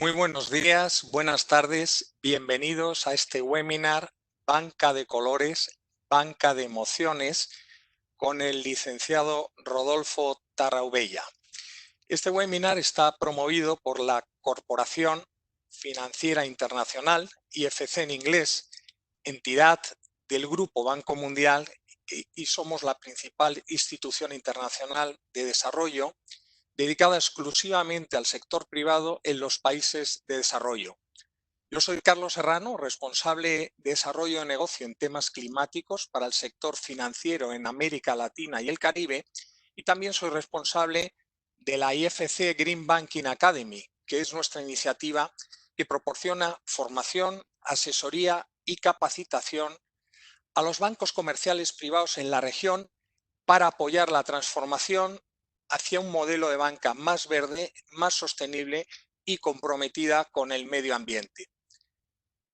Muy buenos días, buenas tardes, bienvenidos a este webinar Banca de Colores, Banca de Emociones con el licenciado Rodolfo Tarraubella. Este webinar está promovido por la Corporación Financiera Internacional, IFC en inglés, entidad del Grupo Banco Mundial y somos la principal institución internacional de desarrollo dedicada exclusivamente al sector privado en los países de desarrollo. Yo soy Carlos Serrano, responsable de desarrollo de negocio en temas climáticos para el sector financiero en América Latina y el Caribe, y también soy responsable de la IFC Green Banking Academy, que es nuestra iniciativa que proporciona formación, asesoría y capacitación a los bancos comerciales privados en la región para apoyar la transformación hacia un modelo de banca más verde, más sostenible y comprometida con el medio ambiente.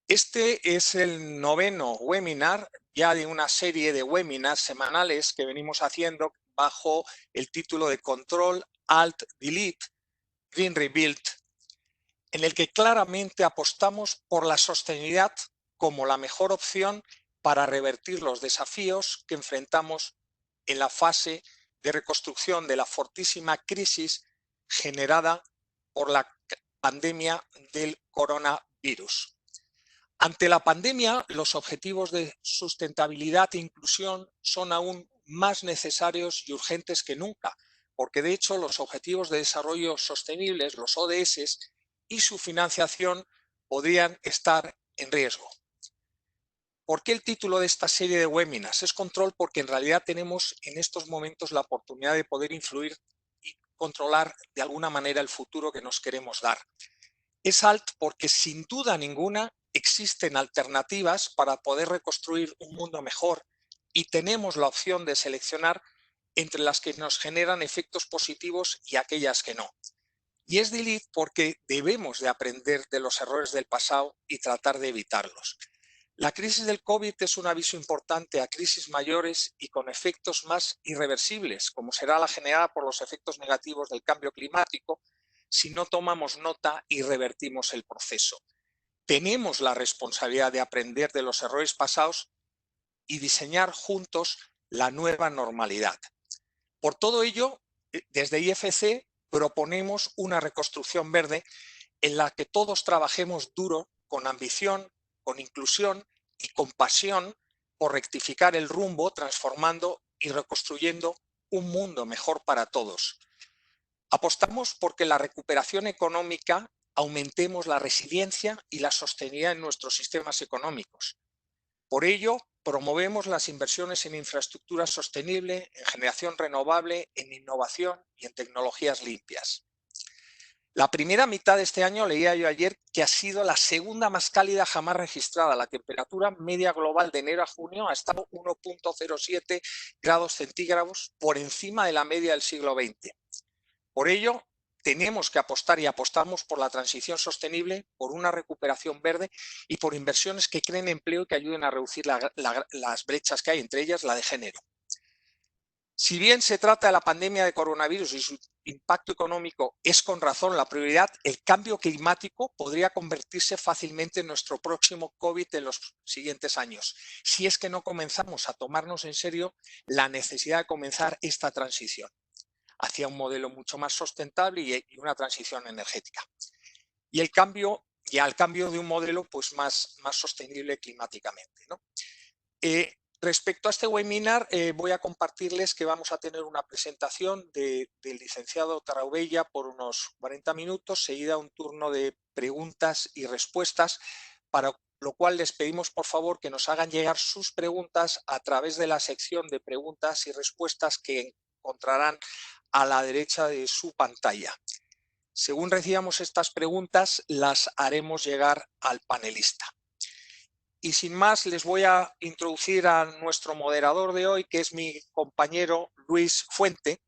Este es el noveno webinar ya de una serie de webinars semanales que venimos haciendo bajo el título de Control Alt Delete Green Rebuild, en el que claramente apostamos por la sostenibilidad como la mejor opción para revertir los desafíos que enfrentamos en la fase de reconstrucción de la fortísima crisis generada por la pandemia del coronavirus. Ante la pandemia, los objetivos de sustentabilidad e inclusión son aún más necesarios y urgentes que nunca, porque de hecho los objetivos de desarrollo sostenibles, los ODS, y su financiación podrían estar en riesgo. ¿Por qué el título de esta serie de webinars? Es control porque en realidad tenemos en estos momentos la oportunidad de poder influir y controlar de alguna manera el futuro que nos queremos dar. Es alt porque sin duda ninguna existen alternativas para poder reconstruir un mundo mejor y tenemos la opción de seleccionar entre las que nos generan efectos positivos y aquellas que no. Y es delete porque debemos de aprender de los errores del pasado y tratar de evitarlos. La crisis del COVID es un aviso importante a crisis mayores y con efectos más irreversibles, como será la generada por los efectos negativos del cambio climático, si no tomamos nota y revertimos el proceso. Tenemos la responsabilidad de aprender de los errores pasados y diseñar juntos la nueva normalidad. Por todo ello, desde IFC proponemos una reconstrucción verde en la que todos trabajemos duro, con ambición, con inclusión y con pasión por rectificar el rumbo, transformando y reconstruyendo un mundo mejor para todos. Apostamos porque la recuperación económica aumentemos la resiliencia y la sostenibilidad en nuestros sistemas económicos. Por ello, promovemos las inversiones en infraestructura sostenible, en generación renovable, en innovación y en tecnologías limpias. La primera mitad de este año, leía yo ayer, que ha sido la segunda más cálida jamás registrada. La temperatura media global de enero a junio ha estado 1,07 grados centígrados por encima de la media del siglo XX. Por ello, tenemos que apostar y apostamos por la transición sostenible, por una recuperación verde y por inversiones que creen empleo y que ayuden a reducir las brechas que hay, entre ellas la de género. Si bien se trata de la pandemia de coronavirus y su impacto económico es con razón la prioridad, el cambio climático podría convertirse fácilmente en nuestro próximo COVID en los siguientes años, si es que no comenzamos a tomarnos en serio la necesidad de comenzar esta transición hacia un modelo mucho más sustentable y una transición energética. Y al cambio de un modelo pues más sostenible climáticamente, ¿no? Respecto a este webinar, voy a compartirles que vamos a tener una presentación del licenciado Tarraubella por unos 40 minutos, seguida un turno de preguntas y respuestas, para lo cual les pedimos por favor que nos hagan llegar sus preguntas a través de la sección de preguntas y respuestas que encontrarán a la derecha de su pantalla. Según recibamos estas preguntas, las haremos llegar al panelista. Y sin más, les voy a introducir a nuestro moderador de hoy, que es mi compañero Luis Fuente.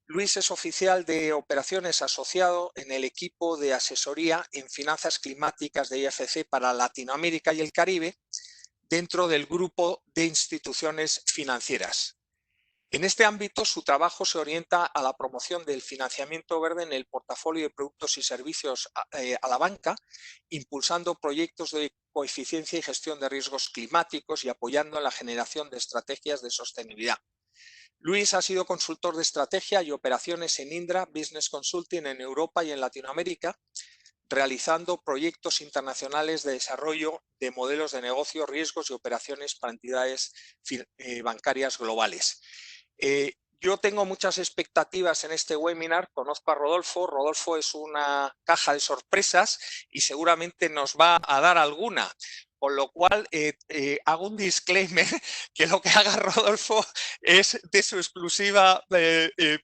Luis es oficial de operaciones asociado en el equipo de asesoría en finanzas climáticas de IFC para Latinoamérica y el Caribe, dentro del grupo de instituciones financieras. En este ámbito, su trabajo se orienta a la promoción del financiamiento verde en el portafolio de productos y servicios a la banca, impulsando proyectos de coeficiencia y gestión de riesgos climáticos y apoyando en la generación de estrategias de sostenibilidad. Luis ha sido consultor de estrategia y operaciones en Indra Business Consulting en Europa y en Latinoamérica, realizando proyectos internacionales de desarrollo de modelos de negocio, riesgos y operaciones para entidades bancarias globales. Yo tengo muchas expectativas en este webinar. Conozco a Rodolfo. Rodolfo es una caja de sorpresas y seguramente nos va a dar alguna. Con lo cual, hago un disclaimer que lo que haga Rodolfo es de su exclusiva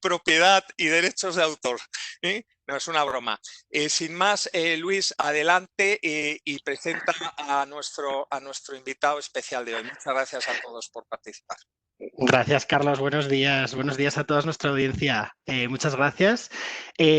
propiedad y derechos de autor. No, es una broma. Sin más, Luis, adelante y presenta a nuestro invitado especial de hoy. Muchas gracias a todos por participar. Gracias, Carlos. Buenos días. Buenos días a toda nuestra audiencia. Muchas gracias.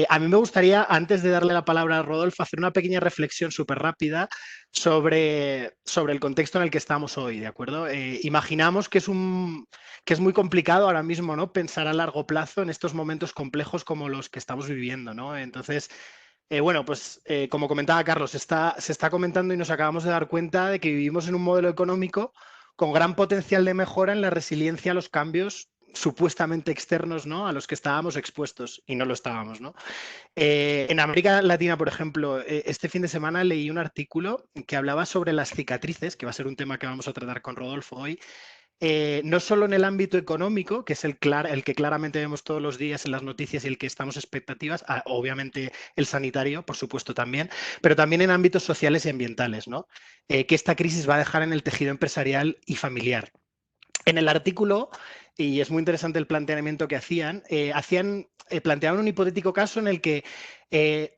A mí me gustaría, antes de darle la palabra a Rodolfo, hacer una pequeña reflexión súper rápida sobre el contexto en el que estamos hoy, ¿de acuerdo? Imaginamos que es muy complicado ahora mismo, ¿no?, pensar a largo plazo en estos momentos complejos como los que estamos viviendo, ¿no? Entonces, bueno, pues como comentaba Carlos, se está comentando y nos acabamos de dar cuenta de que vivimos en un modelo económico con gran potencial de mejora en la resiliencia a los cambios supuestamente externos, ¿no?, a los que estábamos expuestos y no lo estábamos, ¿no? En América Latina, por ejemplo, este fin de semana leí un artículo que hablaba sobre las cicatrices, que va a ser un tema que vamos a tratar con Rodolfo hoy, no solo en el ámbito económico, que es el que claramente vemos todos los días en las noticias y el que estamos expectativas, obviamente el sanitario, por supuesto también, pero también en ámbitos sociales y ambientales, ¿no? Que esta crisis va a dejar en el tejido empresarial y familiar. En el artículo, y es muy interesante el planteamiento que planteaban un hipotético caso en el que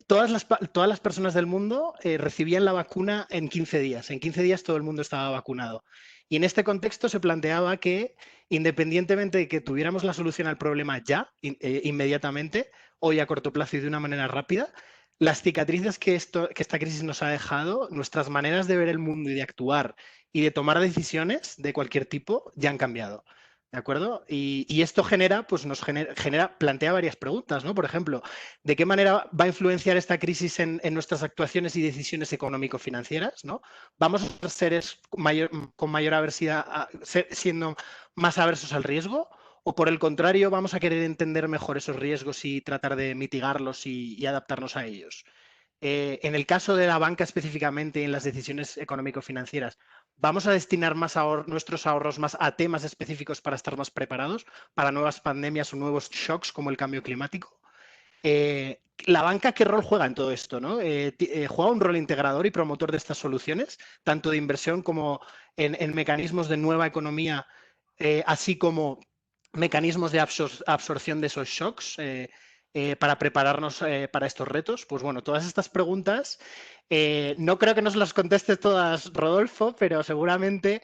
todas las personas del mundo recibían la vacuna en 15 días. En 15 días todo el mundo estaba vacunado. Y en este contexto se planteaba que, independientemente de que tuviéramos la solución al problema ya, inmediatamente, hoy a corto plazo y de una manera rápida, las cicatrices que esta crisis nos ha dejado, nuestras maneras de ver el mundo y de actuar y de tomar decisiones de cualquier tipo ya han cambiado. ¿De acuerdo? Y esto plantea varias preguntas, ¿no? Por ejemplo, ¿de qué manera va a influenciar esta crisis en nuestras actuaciones y decisiones económico-financieras? ¿No? ¿Vamos a ser seres con mayor aversidad, siendo más aversos al riesgo? ¿O por el contrario, vamos a querer entender mejor esos riesgos y tratar de mitigarlos y adaptarnos a ellos? En el caso de la banca específicamente, en las decisiones económico-financieras, ¿vamos a destinar nuestros ahorros más a temas específicos para estar más preparados para nuevas pandemias o nuevos shocks como el cambio climático? ¿La banca qué rol juega en todo esto, ¿no? ¿Juega un rol integrador y promotor de estas soluciones, tanto de inversión como en mecanismos de nueva economía, así como mecanismos de absorción de esos shocks? Para prepararnos para estos retos? Pues bueno, todas estas preguntas no creo que nos las conteste todas Rodolfo, pero seguramente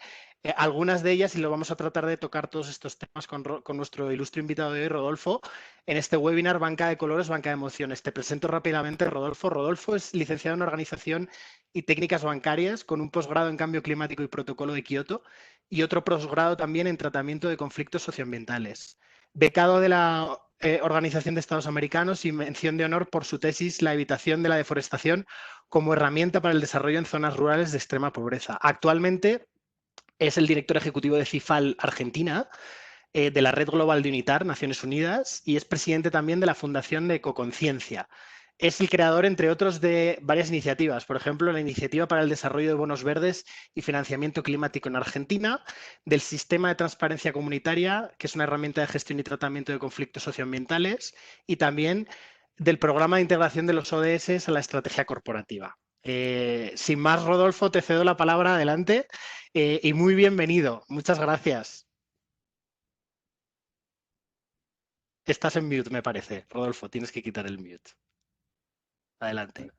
algunas de ellas, y lo vamos a tratar de tocar todos estos temas con nuestro ilustre invitado de hoy, Rodolfo, en este webinar Banca de Colores, Banca de Emociones. Te presento rápidamente a Rodolfo. Rodolfo es licenciado en Organización y Técnicas Bancarias con un posgrado en Cambio Climático y Protocolo de Kioto y otro posgrado también en Tratamiento de Conflictos Socioambientales. Becado de la Organización de Estados Americanos y mención de honor por su tesis La evitación de la deforestación como herramienta para el desarrollo en zonas rurales de extrema pobreza. Actualmente es el director ejecutivo de CIFAL Argentina, de la Red Global de UNITAR, Naciones Unidas, y es presidente también de la Fundación de Ecoconciencia. Es el creador, entre otros, de varias iniciativas, por ejemplo, la Iniciativa para el Desarrollo de Bonos Verdes y Financiamiento Climático en Argentina, del Sistema de Transparencia Comunitaria, que es una herramienta de gestión y tratamiento de conflictos socioambientales, y también del Programa de Integración de los ODS a la Estrategia Corporativa. Sin más, Rodolfo, te cedo la palabra, adelante, y muy bienvenido. Muchas gracias. Estás en mute, me parece. Rodolfo, tienes que quitar el mute. Adelante.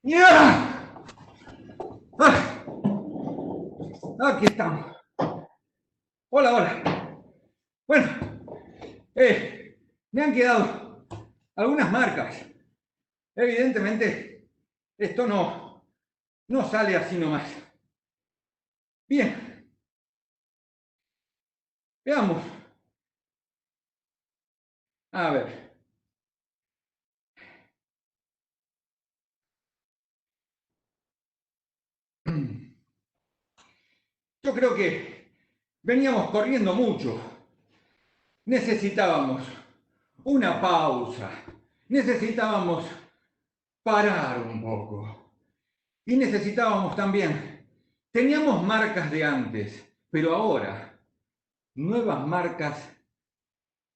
¡Ya! ¡Ah! Aquí estamos. Hola, hola. Bueno, me han quedado algunas marcas. Evidentemente, esto no sale así nomás. Bien. Veamos. A ver. Yo creo que veníamos corriendo mucho. Necesitábamos una pausa. Necesitábamos parar un poco. Y necesitábamos también, teníamos marcas de antes, pero ahora nuevas marcas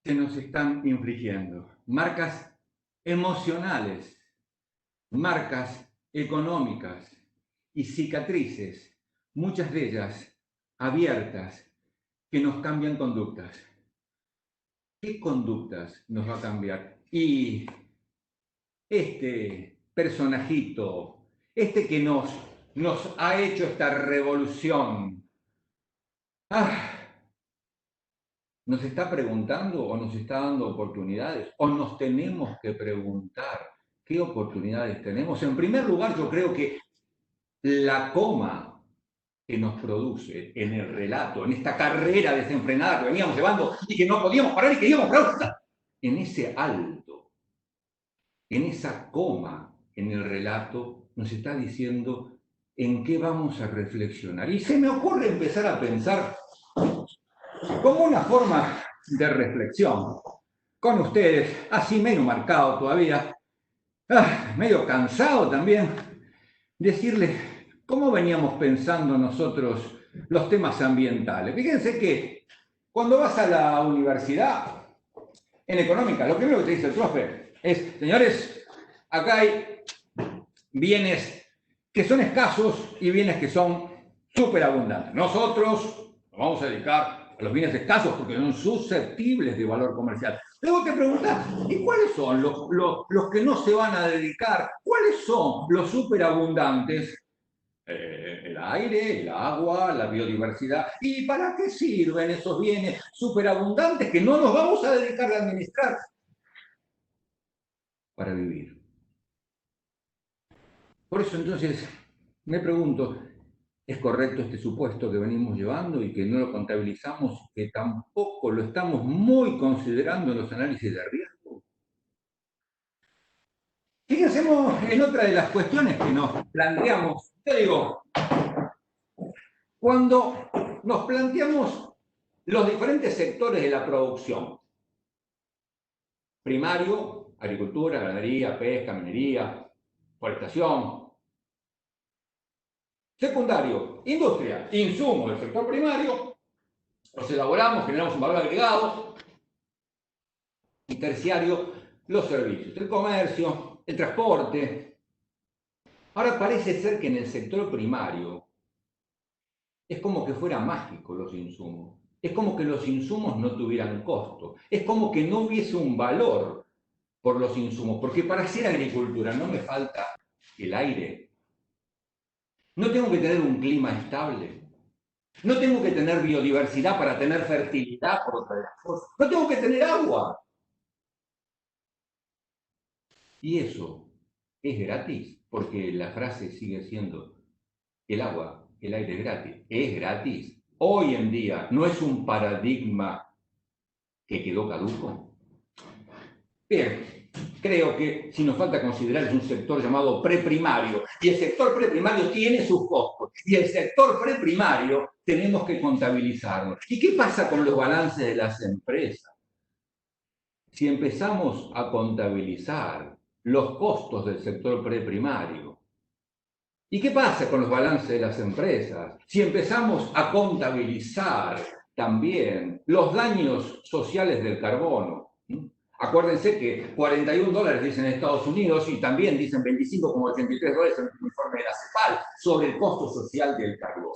se nos están infligiendo. Marcas emocionales, marcas económicas y cicatrices, muchas de ellas abiertas, que nos cambian conductas. ¿Qué conductas nos va a cambiar? Y este personajito, este que nos ha hecho esta revolución, ¿nos está preguntando o nos está dando oportunidades? ¿O nos tenemos que preguntar qué oportunidades tenemos? En primer lugar, yo creo que la coma que nos produce en el relato, en esta carrera desenfrenada que veníamos llevando y que no podíamos parar y que íbamos parar, en ese alto, en esa coma en el relato, nos está diciendo en qué vamos a reflexionar. Y se me ocurre empezar a pensar como una forma de reflexión con ustedes, así medio marcado todavía, medio cansado también, decirles cómo veníamos pensando nosotros los temas ambientales. Fíjense que cuando vas a la universidad, en económica, lo primero que te dice el profe es, señores, acá hay bienes que son escasos y bienes que son superabundantes. Nosotros nos vamos a dedicar a los bienes escasos porque son susceptibles de valor comercial. Luego te preguntas, ¿y cuáles son los que no se van a dedicar? ¿Cuáles son los superabundantes? El aire, el agua, la biodiversidad. ¿Y para qué sirven esos bienes superabundantes que no nos vamos a dedicar a administrar? Para vivir. Por eso entonces me pregunto, ¿es correcto este supuesto que venimos llevando y que no lo contabilizamos, que tampoco lo estamos muy considerando en los análisis de riesgo? Fíjense en otra de las cuestiones que nos planteamos. Yo digo, cuando nos planteamos los diferentes sectores de la producción, primario, agricultura, ganadería, pesca, minería, forestación. Secundario, industria, insumos del sector primario, los elaboramos, generamos un valor agregado. Y terciario, los servicios, el comercio, el transporte. Ahora parece ser que en el sector primario es como que fuera mágico los insumos. Es como que los insumos no tuvieran costo. Es como que no hubiese un valor por los insumos. Porque para hacer agricultura no me falta el aire. No tengo que tener un clima estable. No tengo que tener biodiversidad para tener fertilidad, por otra de las cosas. No tengo que tener agua. Y eso es gratis, porque la frase sigue siendo, el agua, el aire es gratis. Es gratis. Hoy en día no es un paradigma que quedó caduco. Bien, creo que si nos falta considerar es un sector llamado preprimario, y el sector preprimario tiene sus costos, y el sector preprimario tenemos que contabilizarlo. ¿Y qué pasa con los balances de las empresas? Si empezamos a contabilizar los costos del sector preprimario, ¿y qué pasa con los balances de las empresas? Si empezamos a contabilizar también los daños sociales del carbono, Acuérdense que $41 dicen en Estados Unidos y también dicen $25,83 en el informe de la CEPAL sobre el costo social del carbón.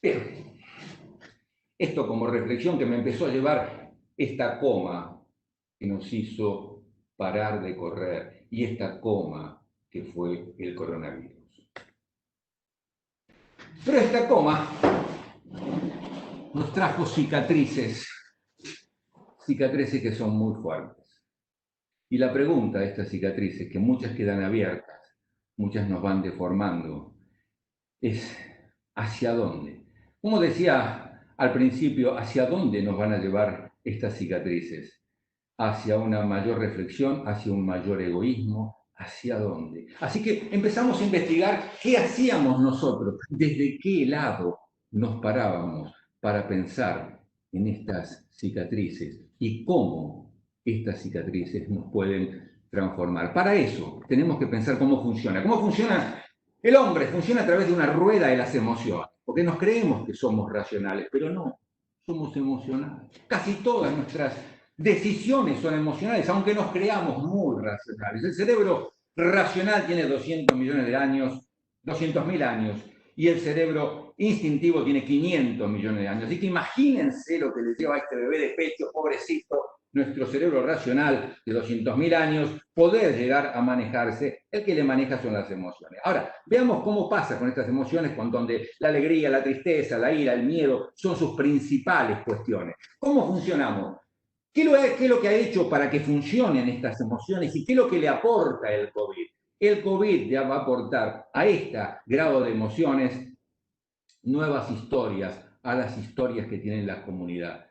Pero esto como reflexión que me empezó a llevar esta coma que nos hizo parar de correr y esta coma que fue el coronavirus. Pero esta coma nos trajo cicatrices que son muy fuertes. Y la pregunta de estas cicatrices, que muchas quedan abiertas, muchas nos van deformando, es ¿hacia dónde? Como decía al principio, ¿hacia dónde nos van a llevar estas cicatrices? ¿Hacia una mayor reflexión? ¿Hacia un mayor egoísmo? ¿Hacia dónde? Así que empezamos a investigar qué hacíamos nosotros, desde qué lado nos parábamos para pensar en estas cicatrices y cómo estas cicatrices nos pueden transformar. Para eso tenemos que pensar cómo funciona. ¿Cómo funciona el hombre? Funciona a través de una rueda de las emociones, porque nos creemos que somos racionales, pero no, somos emocionales. Casi todas nuestras decisiones son emocionales, aunque nos creamos muy racionales. El cerebro racional tiene 200 millones de años, 200.000 años, y el cerebro instintivo tiene 500 millones de años. Así que imagínense lo que le lleva a este bebé de pecho, pobrecito, nuestro cerebro racional de 200.000 años, poder llegar a manejarse. El que le maneja son las emociones. Ahora, veamos cómo pasa con estas emociones, donde la alegría, la tristeza, la ira, el miedo son sus principales cuestiones. ¿Cómo funcionamos? ¿Qué es lo que ha hecho para que funcionen estas emociones y qué es lo que le aporta el COVID? El COVID ya va a aportar a este grado de emociones nuevas historias, a las historias que tiene la comunidad,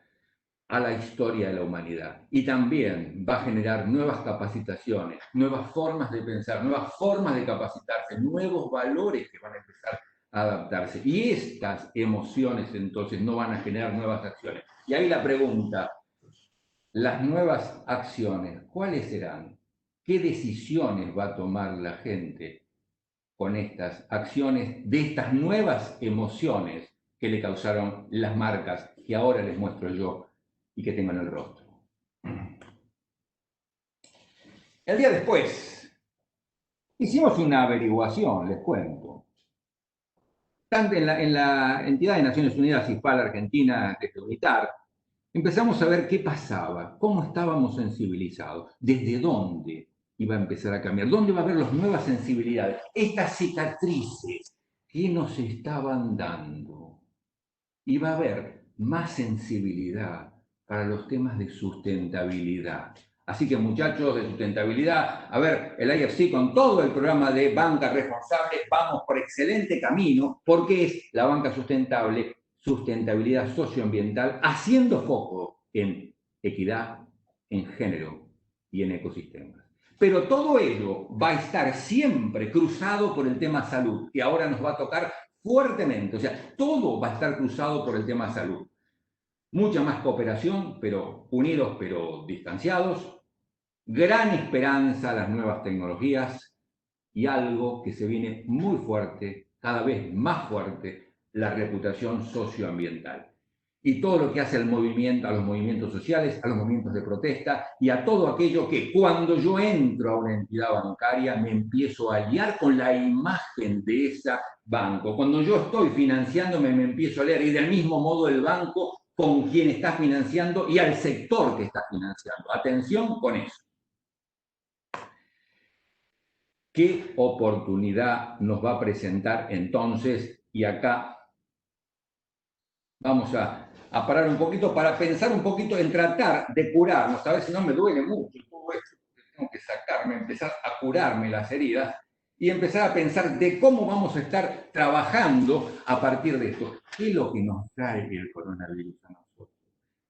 a la historia de la humanidad. Y también va a generar nuevas capacitaciones, nuevas formas de pensar, nuevas formas de capacitarse, nuevos valores que van a empezar a adaptarse. Y estas emociones entonces no van a generar nuevas acciones. Y ahí la pregunta, las nuevas acciones, ¿cuáles serán? ¿Qué decisiones va a tomar la gente con estas acciones de estas nuevas emociones que le causaron las marcas que ahora les muestro yo y que tengo en el rostro? El día después, hicimos una averiguación, les cuento. Tanto en la entidad de Naciones Unidas, ISPAL Argentina, desde UNITAR, empezamos a ver qué pasaba, cómo estábamos sensibilizados, desde dónde iba a empezar a cambiar, dónde va a haber las nuevas sensibilidades, estas cicatrices que nos estaban dando. Iba a haber más sensibilidad para los temas de sustentabilidad. Así que muchachos de sustentabilidad, a ver, el IFC con todo el programa de banca responsable, vamos por excelente camino, porque es la banca sustentable, sustentabilidad socioambiental, haciendo foco en equidad, en género y en ecosistemas. Pero todo ello va a estar siempre cruzado por el tema salud, que ahora nos va a tocar fuertemente. O sea, todo va a estar cruzado por el tema salud. Mucha más cooperación, pero unidos pero distanciados. Gran esperanza a las nuevas tecnologías y algo que se viene muy fuerte, cada vez más fuerte, la reputación socioambiental. Y todo lo que hace al movimiento, a los movimientos sociales, a los movimientos de protesta y a todo aquello que cuando yo entro a una entidad bancaria me empiezo a guiar con la imagen de ese banco. Cuando yo estoy financiándome me empiezo a leer y del mismo modo el banco con quien está financiando y al sector que está financiando. Atención con eso. ¿Qué oportunidad nos va a presentar entonces? Y acá vamos a parar un poquito para pensar un poquito en tratar de curarnos. A veces no me duele mucho todo esto, tengo que sacarme, empezar a curarme las heridas y empezar a pensar de cómo vamos a estar trabajando a partir de esto. ¿Qué es lo que nos trae el coronavirus a nosotros?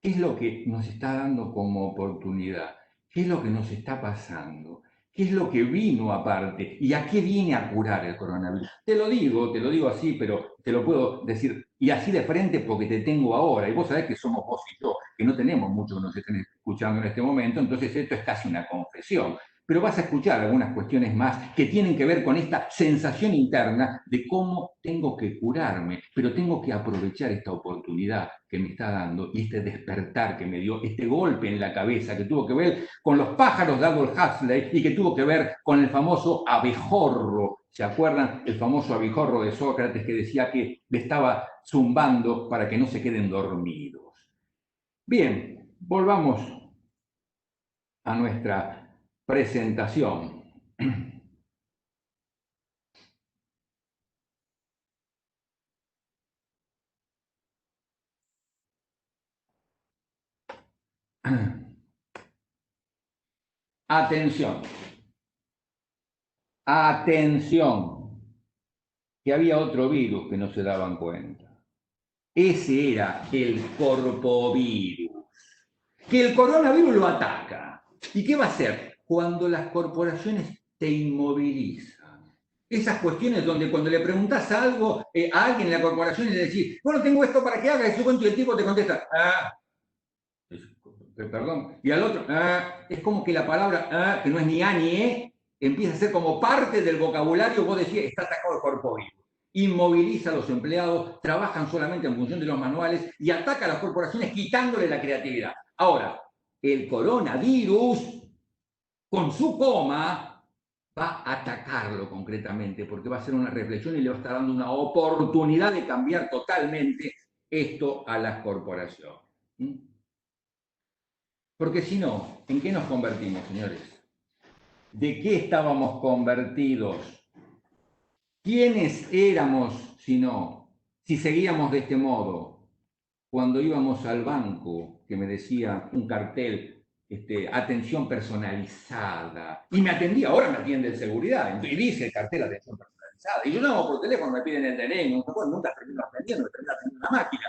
¿Qué es lo que nos está dando como oportunidad? ¿Qué es lo que nos está pasando? ¿Qué es lo que vino aparte? ¿Y a qué viene a curar el coronavirus? Te lo digo así, pero te lo puedo decir y así de frente porque te tengo ahora. Y vos sabés que somos vos y yo, que no tenemos muchos que nos estén escuchando en este momento, entonces esto es casi una confesión. pero vas a escuchar algunas cuestiones más que tienen que ver con esta sensación interna de cómo tengo que curarme, pero tengo que aprovechar esta oportunidad que me está dando y este despertar que me dio, este golpe en la cabeza que tuvo que ver con los pájaros de Aldous Huxley y que tuvo que ver con el famoso abejorro. ¿Se acuerdan? El famoso abejorro de Sócrates que decía que le estaba zumbando para que no se queden dormidos. Bien, volvamos a nuestra presentación. Atención. Atención. Que había otro virus que no se daban cuenta. Ese era el corpovirus. Que el coronavirus lo ataca. ¿Y qué va a hacer? Cuando las corporaciones te inmovilizan. Esas cuestiones donde cuando le preguntas algo a alguien en la corporación y le decís, bueno, tengo esto para que haga, y el tipo te contesta, perdón, y al otro, es como que la palabra, que no es ni a ni e, empieza a ser como parte del vocabulario, vos decís, está atacado el corpovirus. Inmoviliza a los empleados, trabajan solamente en función de los manuales y ataca a las corporaciones quitándole la creatividad. Ahora, el coronavirus, con su coma, va a atacarlo concretamente, porque va a hacer una reflexión y le va a estar dando una oportunidad de cambiar totalmente esto a las corporaciones. Porque si no, ¿en qué nos convertimos, señores? ¿De qué estábamos convertidos? ¿Quiénes éramos si no? Si seguíamos de este modo, cuando íbamos al banco, que me decía un cartel, atención personalizada, y me atendía, ahora me atiende el seguridad, y dice el cartel atención personalizada, y yo llamo por teléfono, me piden el DNI, nunca termino atendiendo, me termino atendiendo una máquina.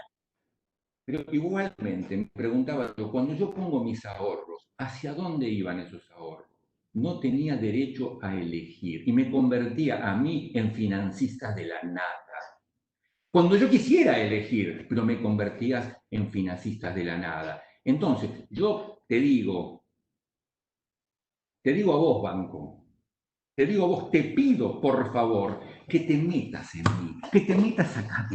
Pero igualmente me preguntaba yo, cuando yo pongo mis ahorros, ¿hacia dónde iban esos ahorros? No tenía derecho a elegir y me convertía a mí en financista de la nada. Cuando yo quisiera elegir, pero me convertías en financista de la nada. Entonces, yo te digo a vos, banco, te digo a vos, te pido, por favor, que te metas en mí, que te metas acá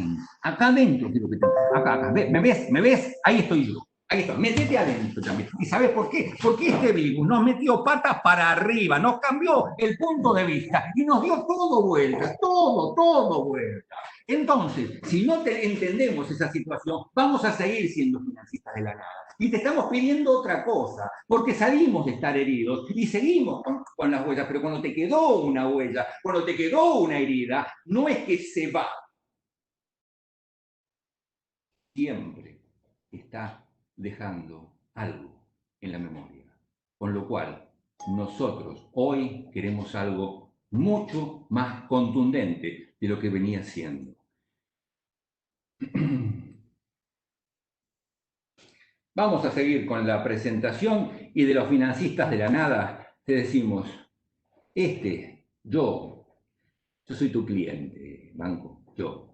adentro quiero que te metas, acá, ¿me ves? Ahí estoy yo. Ahí está, métete adentro también. ¿Y sabes por qué? Porque este virus nos metió patas para arriba, nos cambió el punto de vista y nos dio todo vuelta, todo vuelta. Entonces, si no entendemos esa situación, vamos a seguir siendo financistas de la nada. Y te estamos pidiendo otra cosa, porque salimos de estar heridos y seguimos con las huellas, pero cuando te quedó una huella, cuando te quedó una herida, no es que se va. Siempre está dejando algo en la memoria. Con lo cual, nosotros hoy queremos algo mucho más contundente de lo que venía siendo. Vamos a seguir con la presentación y de los financistas de la nada te decimos, yo soy tu cliente, banco, yo.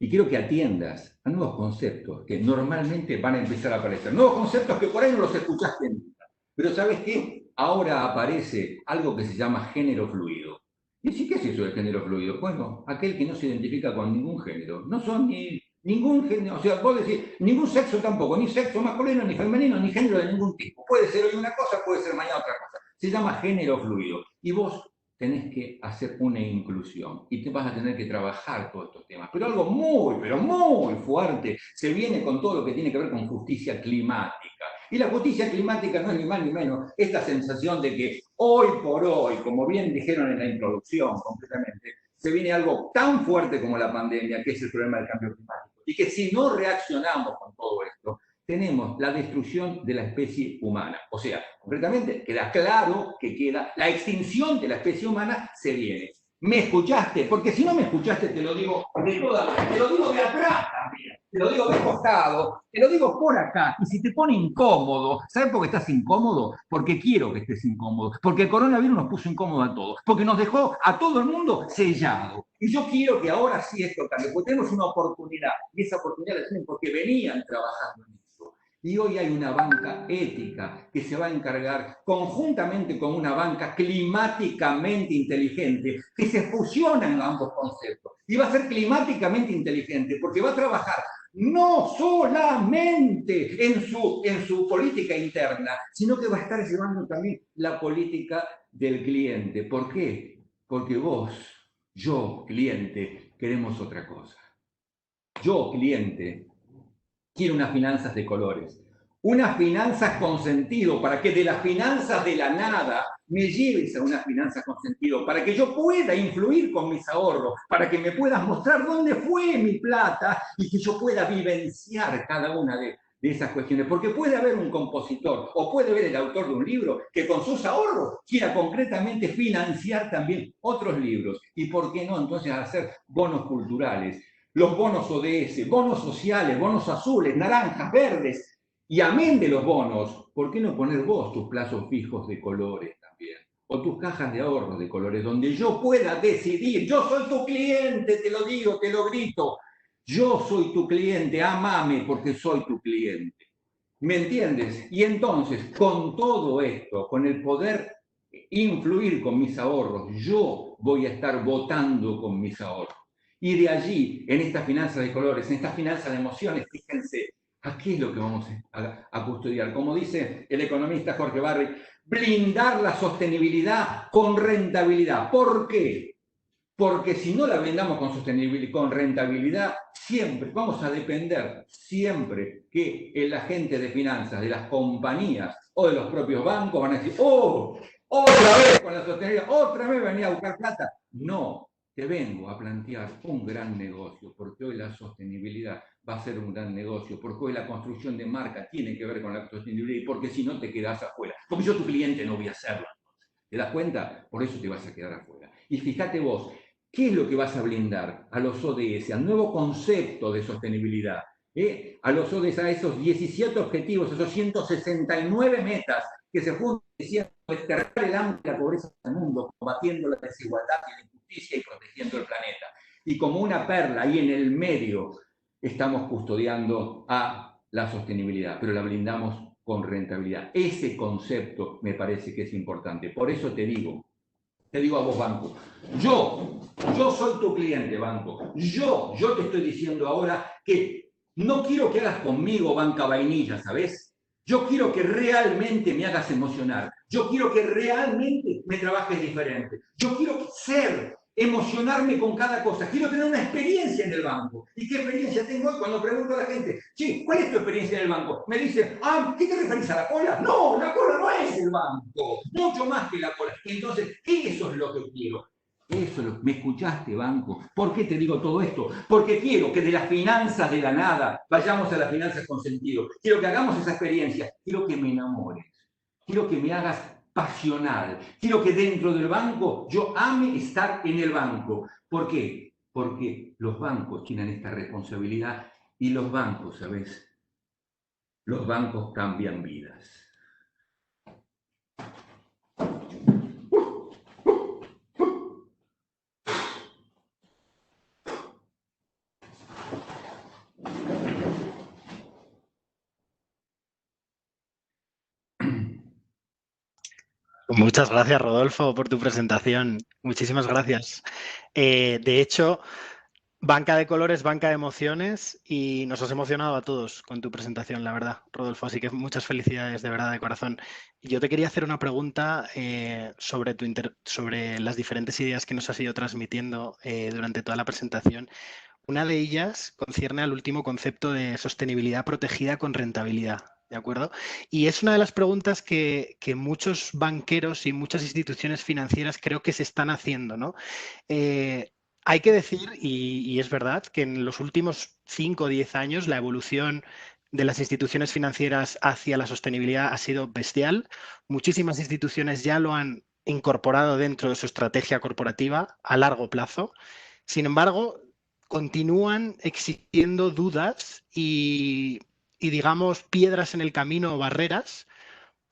Y quiero que atiendas a nuevos conceptos que normalmente van a empezar a aparecer. Nuevos conceptos que por ahí no los escuchaste nunca. Pero ¿sabes qué? Ahora aparece algo que se llama género fluido. ¿Y sí, qué es eso del género fluido? Bueno, aquel que no se identifica con ningún género. No son ningún género, o sea, vos decís, ningún sexo tampoco, ni sexo masculino, ni femenino, ni género de ningún tipo. Puede ser hoy una cosa, puede ser mañana otra cosa. Se llama género fluido. Y vos tenés que hacer una inclusión y te vas a tener que trabajar todos estos temas. Pero algo pero muy fuerte se viene con todo lo que tiene que ver con justicia climática. Y la justicia climática no es ni más ni menos esta sensación de que hoy por hoy, como bien dijeron en la introducción completamente, se viene algo tan fuerte como la pandemia, que es el problema del cambio climático. Y que si no reaccionamos con todo esto, tenemos la destrucción de la especie humana. O sea, concretamente, queda claro que la extinción de la especie humana se viene. ¿Me escuchaste? Porque si no me escuchaste, te lo digo de atrás también, te lo digo de costado, te lo digo por acá. Y si te pone incómodo, ¿sabes por qué estás incómodo? Porque quiero que estés incómodo. Porque el coronavirus nos puso incómodo a todos. Porque nos dejó a todo el mundo sellado. Y yo quiero que ahora sí esto cambie. Porque tenemos una oportunidad. Y esa oportunidad la tienen porque venían trabajando en eso. Y hoy hay una banca ética que se va a encargar conjuntamente con una banca climáticamente inteligente, que se fusionan ambos conceptos. Y va a ser climáticamente inteligente porque va a trabajar no solamente en su política interna, sino que va a estar llevando también la política del cliente. ¿Por qué? Porque vos, yo, cliente, queremos otra cosa. Yo, cliente, quiero unas finanzas de colores, unas finanzas con sentido, para que de las finanzas de la nada me lleves a unas finanzas con sentido, para que yo pueda influir con mis ahorros, para que me puedas mostrar dónde fue mi plata y que yo pueda vivenciar cada una de esas cuestiones. Porque puede haber un compositor o puede haber el autor de un libro que con sus ahorros quiera concretamente financiar también otros libros. ¿Y por qué no entonces hacer bonos culturales? Los bonos ODS, bonos sociales, bonos azules, naranjas, verdes, y amén de los bonos, ¿por qué no poner vos tus plazos fijos de colores también? O tus cajas de ahorros de colores, donde yo pueda decidir, yo soy tu cliente, te lo digo, te lo grito, yo soy tu cliente, amame porque soy tu cliente. ¿Me entiendes? Y entonces, con todo esto, con el poder influir con mis ahorros, yo voy a estar votando con mis ahorros. Y de allí, en esta finanza de colores, en esta finanza de emociones, fíjense, ¿a qué es lo que vamos a custodiar? Como dice el economista Jorge Barry, blindar la sostenibilidad con rentabilidad. ¿Por qué? Porque si no la blindamos con sostenibilidad, con rentabilidad, siempre vamos a depender, siempre que el agente de finanzas, de las compañías o de los propios bancos van a decir, ¡oh! Otra vez con la sostenibilidad, otra vez venía a buscar plata. No, te vengo a plantear un gran negocio, porque hoy la sostenibilidad va a ser un gran negocio, porque hoy la construcción de marca tiene que ver con la sostenibilidad y porque si no te quedas afuera. Como yo tu cliente no voy a hacerlo. ¿Te das cuenta? Por eso te vas a quedar afuera. Y fíjate vos, ¿qué es lo que vas a blindar? A los ODS, al nuevo concepto de sostenibilidad, a los ODS, a esos 17 objetivos, esos 169 metas que se juntan diciendo desterrar el hambre y la pobreza del mundo, combatiendo la desigualdad y la injusticia y protegiendo el planeta. Y como una perla ahí en el medio estamos custodiando a la sostenibilidad, pero la blindamos con rentabilidad. Ese concepto me parece que es importante. Por eso te digo a vos, banco, yo soy tu cliente, banco. Yo te estoy diciendo ahora que no quiero que hagas conmigo banca vainilla, ¿sabes? Yo quiero que realmente me hagas emocionar. Yo quiero que realmente me trabajes diferente. Yo quiero emocionarme con cada cosa. Quiero tener una experiencia en el banco. ¿Y qué experiencia tengo hoy? Cuando pregunto a la gente, sí, ¿cuál es tu experiencia en el banco? Me dicen, ¿qué te referís a la cola? No, la cola no es el banco. Mucho más que la cola. Entonces, eso es lo que quiero. ¿Me escuchaste, banco? ¿Por qué te digo todo esto? Porque quiero que de las finanzas de la nada vayamos a las finanzas con sentido. Quiero que hagamos esa experiencia. Quiero que me enamores. Quiero que me hagas pasional. Quiero que dentro del banco yo ame estar en el banco. ¿Por qué? Porque los bancos tienen esta responsabilidad y los bancos, ¿sabes? Los bancos cambian vidas. Muchas gracias, Rodolfo, por tu presentación. Muchísimas gracias. De hecho, banca de colores, banca de emociones, y nos has emocionado a todos con tu presentación, la verdad, Rodolfo. Así que muchas felicidades, de verdad, de corazón. Yo te quería hacer una pregunta sobre las diferentes ideas que nos has ido transmitiendo durante toda la presentación. Una de ellas concierne al último concepto de sostenibilidad protegida con rentabilidad. ¿De acuerdo? Y es una de las preguntas que muchos banqueros y muchas instituciones financieras creo que se están haciendo, ¿no? Hay que decir, y es verdad, que en los últimos 5 o 10 años la evolución de las instituciones financieras hacia la sostenibilidad ha sido bestial. Muchísimas instituciones ya lo han incorporado dentro de su estrategia corporativa a largo plazo. Sin embargo, continúan existiendo dudas y digamos, piedras en el camino o barreras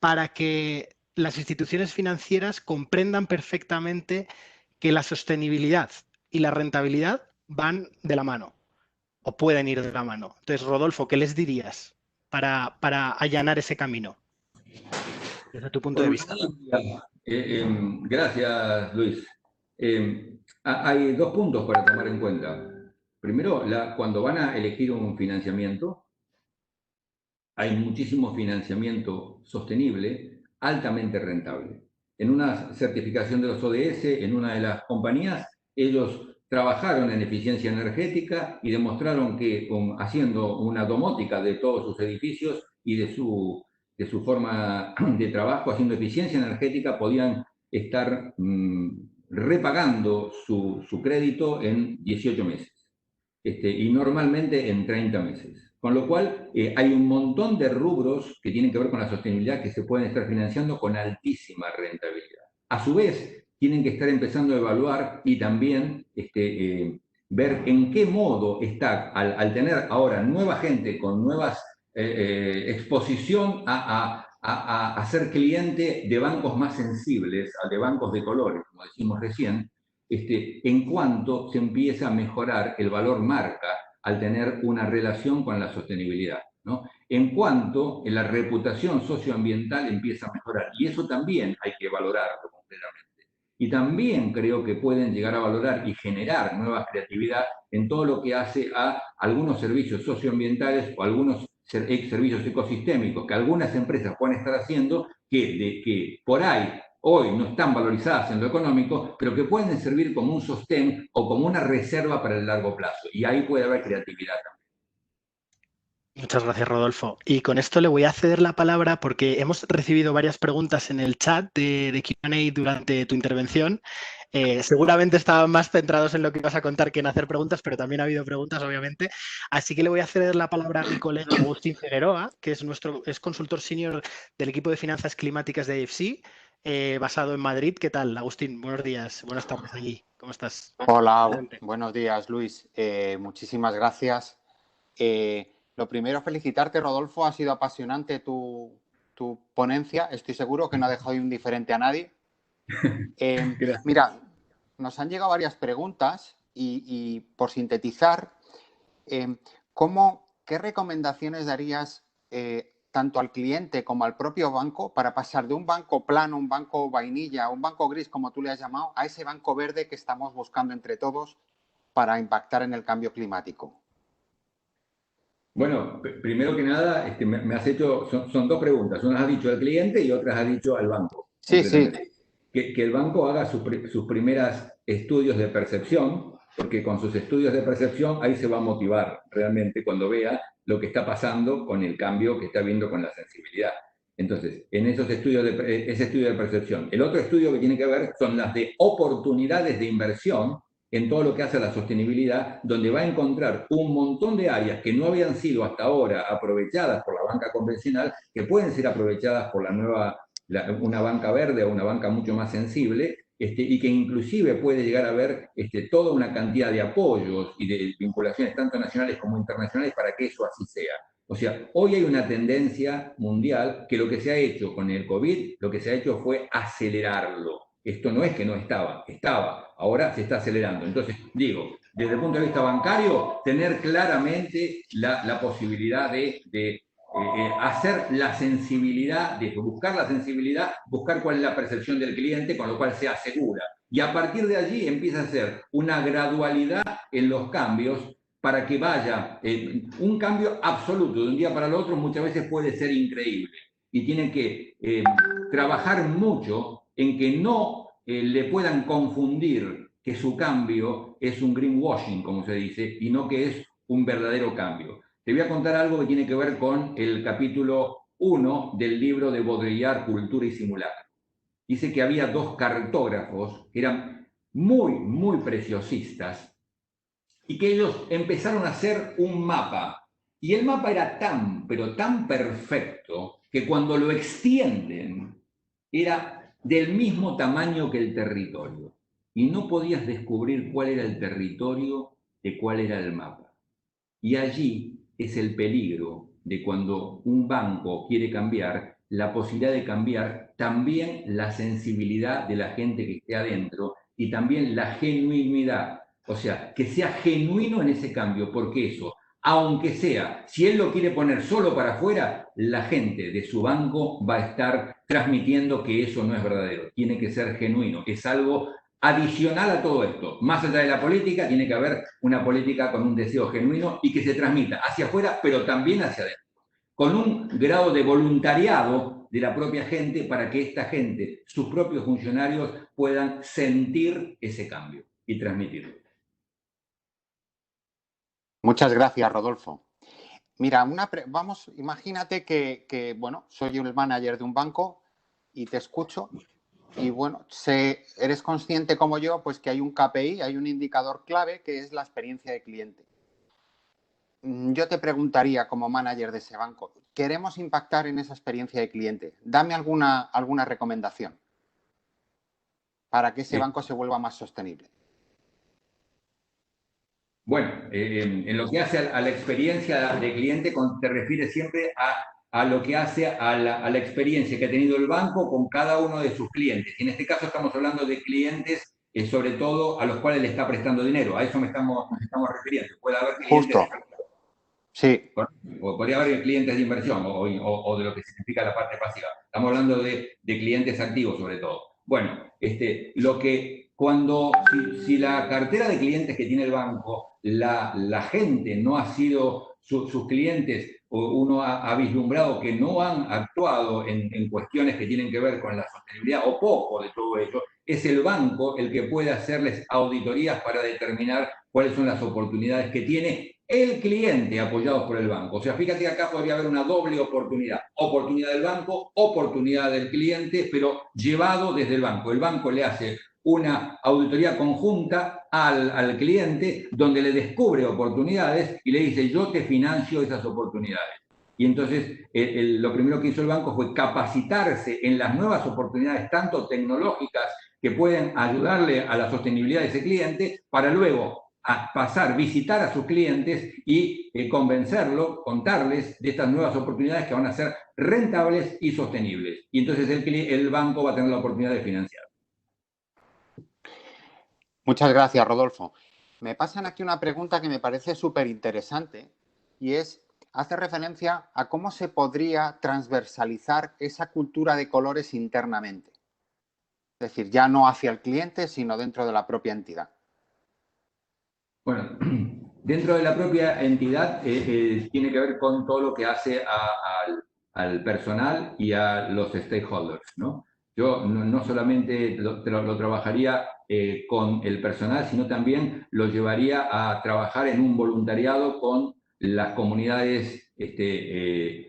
para que las instituciones financieras comprendan perfectamente que la sostenibilidad y la rentabilidad van de la mano o pueden ir de la mano. Entonces, Rodolfo, ¿qué les dirías? para allanar ese camino, desde tu punto de Bueno, vista? gracias, Luis. Hay dos puntos para tomar en cuenta. Primero, cuando van a elegir un financiamiento, hay muchísimo financiamiento sostenible, altamente rentable. En una certificación de los ODS, en una de las compañías, ellos trabajaron en eficiencia energética y demostraron que haciendo una domótica de todos sus edificios y de su forma de trabajo, haciendo eficiencia energética, podían estar repagando su crédito en 18 meses. Y normalmente en 30 meses. Con lo cual, hay un montón de rubros que tienen que ver con la sostenibilidad que se pueden estar financiando con altísima rentabilidad. A su vez, tienen que estar empezando a evaluar y también ver en qué modo está, al tener ahora nueva gente con nuevas exposición a ser cliente de bancos más sensibles, de bancos de colores, como decimos recién, en cuanto se empieza a mejorar el valor marca al tener una relación con la sostenibilidad, ¿no? En cuanto la reputación socioambiental empieza a mejorar. Y eso también hay que valorarlo completamente. Y también creo que pueden llegar a valorar y generar nueva creatividad en todo lo que hace a algunos servicios socioambientales o algunos servicios ecosistémicos que algunas empresas pueden estar haciendo que por ahí hoy no están valorizadas en lo económico, pero que pueden servir como un sostén o como una reserva para el largo plazo. Y ahí puede haber creatividad también. Muchas gracias, Rodolfo. Y con esto le voy a ceder la palabra porque hemos recibido varias preguntas en el chat de Q&A durante tu intervención. Seguramente estaban más centrados en lo que ibas a contar que en hacer preguntas, pero también ha habido preguntas, obviamente. Así que le voy a ceder la palabra a mi colega Agustín Figueroa, que es consultor senior del equipo de finanzas climáticas de IFC, basado en Madrid. ¿Qué tal, Agustín? Buenos días, buenas tardes allí. ¿Cómo estás? Hola, Adelante. buenos días, Luis. Muchísimas gracias. Lo primero, felicitarte, Rodolfo. Ha sido apasionante tu ponencia. Estoy seguro que no ha dejado indiferente a nadie. Mira, nos han llegado varias preguntas y por sintetizar, ¿qué recomendaciones darías tanto al cliente como al propio banco para pasar de un banco plano, un banco vainilla, un banco gris, como tú le has llamado, a ese banco verde que estamos buscando entre todos para impactar en el cambio climático? Bueno, primero que nada, me has hecho, son dos preguntas. Unas has dicho al cliente y otras has dicho al banco. Sí, sí. Que el banco haga sus primeros estudios de percepción, porque con sus estudios de percepción ahí se va a motivar realmente cuando vea lo que está pasando con el cambio que está viendo con la sensibilidad. Entonces, en esos estudios ese estudio de percepción. El otro estudio que tiene que ver son las de oportunidades de inversión en todo lo que hace a la sostenibilidad, donde va a encontrar un montón de áreas que no habían sido hasta ahora aprovechadas por la banca convencional, que pueden ser aprovechadas por una banca verde o una banca mucho más sensible, y que inclusive puede llegar a haber toda una cantidad de apoyos y de vinculaciones tanto nacionales como internacionales para que eso así sea. O sea, hoy hay una tendencia mundial que lo que se ha hecho con el COVID, lo que se ha hecho fue acelerarlo. Esto no es que no estaba, ahora se está acelerando. Entonces, digo, desde el punto de vista bancario, tener claramente la posibilidad de hacer la sensibilidad, de buscar la sensibilidad, buscar cuál es la percepción del cliente, con lo cual se asegura. Y a partir de allí empieza a ser una gradualidad en los cambios para que vaya un cambio absoluto de un día para el otro, muchas veces puede ser increíble. Y tienen que trabajar mucho en que no le puedan confundir que su cambio es un greenwashing, como se dice, y no que es un verdadero cambio. Te voy a contar algo que tiene que ver con el capítulo 1 del libro de Baudrillard, Cultura y Simulacro. Dice que había dos cartógrafos que eran muy, muy preciosistas y que ellos empezaron a hacer un mapa. Y el mapa era pero tan perfecto que cuando lo extienden era del mismo tamaño que el territorio. Y no podías descubrir cuál era el territorio de cuál era el mapa. Y allí es el peligro de cuando un banco quiere cambiar, la posibilidad de cambiar también la sensibilidad de la gente que esté adentro y también la genuinidad. O sea, que sea genuino en ese cambio. ¿Por qué eso? aunque sea, si él lo quiere poner solo para afuera, la gente de su banco va a estar transmitiendo que eso no es verdadero, tiene que ser genuino, es algo adicional a todo esto. Más allá de la política, tiene que haber una política con un deseo genuino y que se transmita hacia afuera, pero también hacia adentro, con un grado de voluntariado de la propia gente para que esta gente, sus propios funcionarios, puedan sentir ese cambio y transmitirlo. Muchas gracias, Rodolfo. Mira, imagínate que, bueno, soy el manager de un banco y te escucho y, bueno, eres consciente como yo, pues que hay un KPI, hay un indicador clave que es la experiencia de cliente. Yo te preguntaría como manager de ese banco, queremos impactar en esa experiencia de cliente. Dame alguna recomendación para que ese banco se vuelva más sostenible. Bueno, en lo que hace a la experiencia de cliente, te refieres siempre a lo que hace a la experiencia que ha tenido el banco con cada uno de sus clientes. En este caso estamos hablando de clientes, sobre todo a los cuales le está prestando dinero. A eso nos estamos refiriendo. Puede haber clientes. Justo. Sí. O podría haber clientes de inversión o de lo que significa la parte pasiva. Estamos hablando de clientes activos sobre todo. Bueno, si la cartera de clientes que tiene el banco, la gente no ha sido sus clientes, o uno ha vislumbrado que no han actuado en cuestiones que tienen que ver con la sostenibilidad o poco de todo ello, es el banco el que puede hacerles auditorías para determinar cuáles son las oportunidades que tiene el cliente apoyado por el banco. O sea, fíjate que acá podría haber una doble oportunidad. Oportunidad del banco, oportunidad del cliente, pero llevado desde el banco. El banco le hace una auditoría conjunta al cliente donde le descubre oportunidades y le dice, yo te financio esas oportunidades. Y entonces lo primero que hizo el banco fue capacitarse en las nuevas oportunidades, tanto tecnológicas que pueden ayudarle a la sostenibilidad de ese cliente, para luego visitar a sus clientes y convencerlo, contarles de estas nuevas oportunidades que van a ser rentables y sostenibles. Y entonces el banco va a tener la oportunidad de financiar. Muchas gracias, Rodolfo. Me pasan aquí una pregunta que me parece súper interesante y hace referencia a cómo se podría transversalizar esa cultura de colores internamente. Es decir, ya no hacia el cliente, sino dentro de la propia entidad. Bueno, dentro de la propia entidad tiene que ver con todo lo que hace al personal y a los stakeholders, ¿no? Yo no solamente lo trabajaría con el personal, sino también lo llevaría a trabajar en un voluntariado con las comunidades que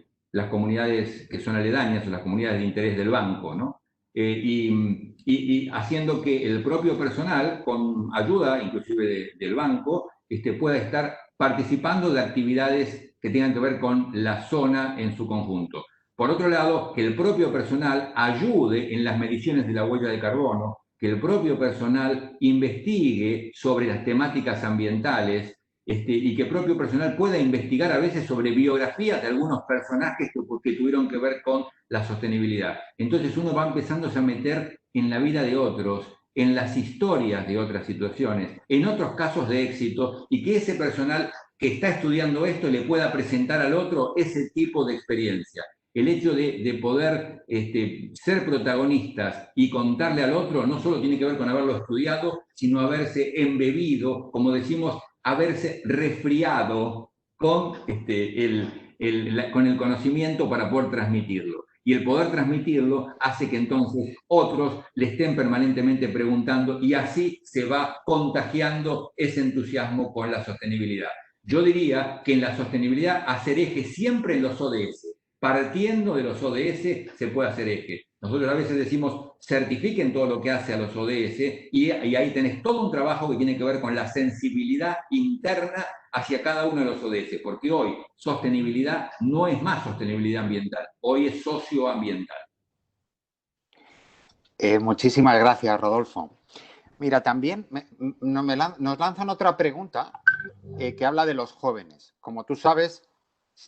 son aledañas o las comunidades de interés del banco, ¿no? Y haciendo que el propio personal, con ayuda inclusive del banco, pueda estar participando de actividades que tengan que ver con la zona en su conjunto. Por otro lado, que el propio personal ayude en las mediciones de la huella de carbono, que el propio personal investigue sobre las temáticas ambientales, y que el propio personal pueda investigar a veces sobre biografías de algunos personajes que tuvieron que ver con la sostenibilidad. Entonces uno va empezándose a meter en la vida de otros, en las historias de otras situaciones, en otros casos de éxito, y que ese personal que está estudiando esto le pueda presentar al otro ese tipo de experiencia. El hecho de poder ser protagonistas y contarle al otro no solo tiene que ver con haberlo estudiado, sino haberse embebido, como decimos, haberse resfriado con el conocimiento para poder transmitirlo. Y el poder transmitirlo hace que entonces otros le estén permanentemente preguntando y así se va contagiando ese entusiasmo con la sostenibilidad. Yo diría que en la sostenibilidad hacer eje siempre en los ODS. Partiendo de los ODS se puede hacer eje. Nosotros a veces decimos, certifiquen todo lo que hace a los ODS y ahí tenés todo un trabajo que tiene que ver con la sensibilidad interna hacia cada uno de los ODS, porque hoy sostenibilidad no es más sostenibilidad ambiental, hoy es socioambiental. Muchísimas gracias, Rodolfo. Mira, también nos lanzan otra pregunta que habla de los jóvenes. Como tú sabes,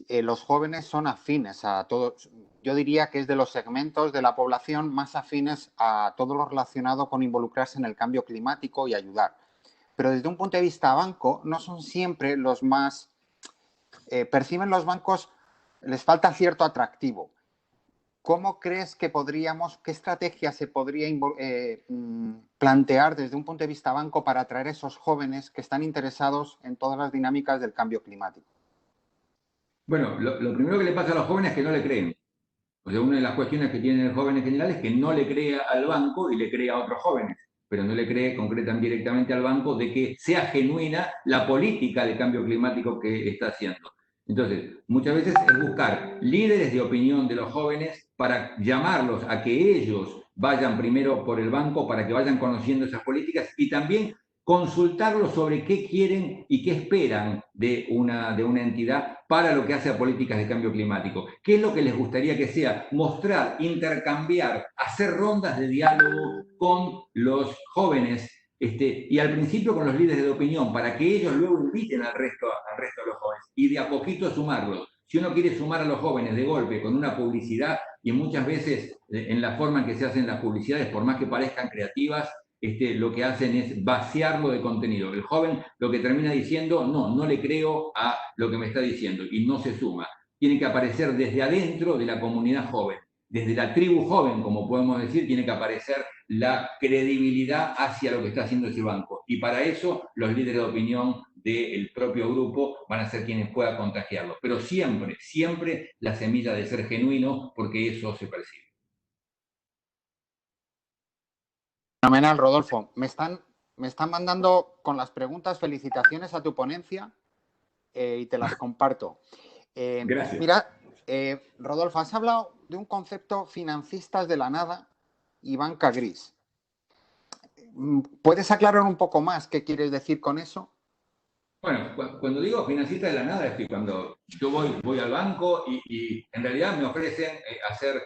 los jóvenes son afines a todos. Yo diría que es de los segmentos de la población más afines a todo lo relacionado con involucrarse en el cambio climático y ayudar. Pero desde un punto de vista banco, no son siempre los más perciben los bancos, les falta cierto atractivo. ¿Cómo crees que qué estrategia se podría plantear desde un punto de vista banco para atraer a esos jóvenes que están interesados en todas las dinámicas del cambio climático? Bueno, lo primero que le pasa a los jóvenes es que no le creen. O sea, una de las cuestiones que tiene el joven en general es que no le cree al banco y le cree a otros jóvenes, pero no le cree concretamente directamente al banco de que sea genuina la política de cambio climático que está haciendo. Entonces, muchas veces es buscar líderes de opinión de los jóvenes para llamarlos a que ellos vayan primero por el banco, para que vayan conociendo esas políticas y también consultarlos sobre qué quieren y qué esperan de una entidad para lo que hace a políticas de cambio climático. ¿Qué es lo que les gustaría que sea? Mostrar, intercambiar, hacer rondas de diálogo con los jóvenes y al principio con los líderes de opinión, para que ellos luego inviten al resto de los jóvenes y de a poquito sumarlos. Si uno quiere sumar a los jóvenes de golpe con una publicidad, y muchas veces en la forma en que se hacen las publicidades, por más que parezcan creativas, lo que hacen es vaciarlo de contenido. El joven lo que termina diciendo, no le creo a lo que me está diciendo y no se suma. Tiene que aparecer desde adentro de la comunidad joven, desde la tribu joven, como podemos decir, tiene que aparecer la credibilidad hacia lo que está haciendo ese banco. Y para eso los líderes de opinión del propio grupo van a ser quienes puedan contagiarlo. Pero siempre, siempre la semilla de ser genuino, porque eso se percibe. Fenomenal, Rodolfo. Me están mandando con las preguntas felicitaciones a tu ponencia y te las comparto. Gracias. Mira, Rodolfo, has hablado de un concepto financistas de la nada y banca gris. ¿Puedes aclarar un poco más qué quieres decir con eso? Bueno, cuando digo financista de la nada es que cuando yo voy al banco y en realidad me ofrecen hacer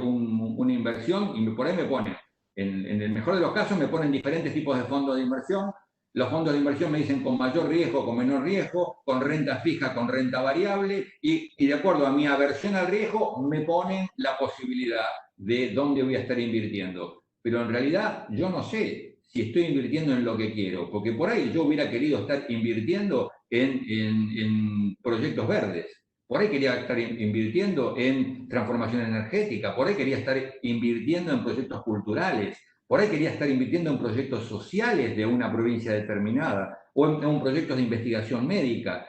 una inversión y por ahí me ponen, en el mejor de los casos me ponen diferentes tipos de fondos de inversión. Los fondos de inversión me dicen con mayor riesgo, con menor riesgo, con renta fija, con renta variable y de acuerdo a mi aversión al riesgo me ponen la posibilidad de dónde voy a estar invirtiendo. Pero en realidad yo no sé si estoy invirtiendo en lo que quiero, porque por ahí yo hubiera querido estar invirtiendo en proyectos verdes, por ahí quería estar invirtiendo en transformación energética, por ahí quería estar invirtiendo en proyectos culturales, por ahí quería estar invirtiendo en proyectos sociales de una provincia determinada, o en proyectos de investigación médica.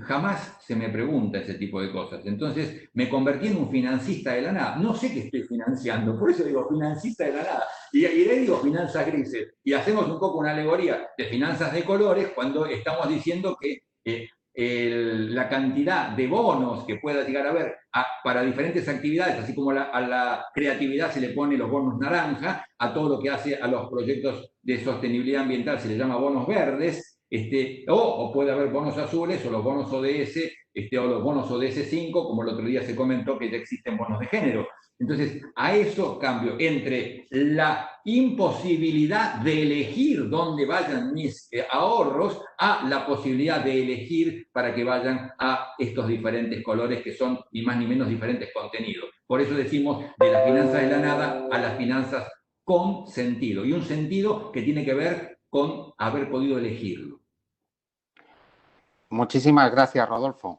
Jamás se me pregunta ese tipo de cosas. Entonces me convertí en un financista de la nada. No sé qué estoy financiando, por eso digo financista de la nada. Y ahí digo finanzas grises. Y hacemos un poco una alegoría de finanzas de colores cuando estamos diciendo que la cantidad de bonos que pueda llegar a haber para diferentes actividades, así como a la creatividad se le pone los bonos naranja, a todo lo que hace a los proyectos de sostenibilidad ambiental se le llama bonos verdes, o puede haber bonos azules o los bonos ODS, o los bonos ODS 5, como el otro día se comentó que ya existen bonos de género. Entonces, a eso cambio entre la imposibilidad de elegir dónde vayan mis ahorros a la posibilidad de elegir para que vayan a estos diferentes colores que son ni más ni menos diferentes contenidos. Por eso decimos de las finanzas de la nada a las finanzas con sentido. Y un sentido que tiene que ver con haber podido elegirlo. Muchísimas gracias, Rodolfo.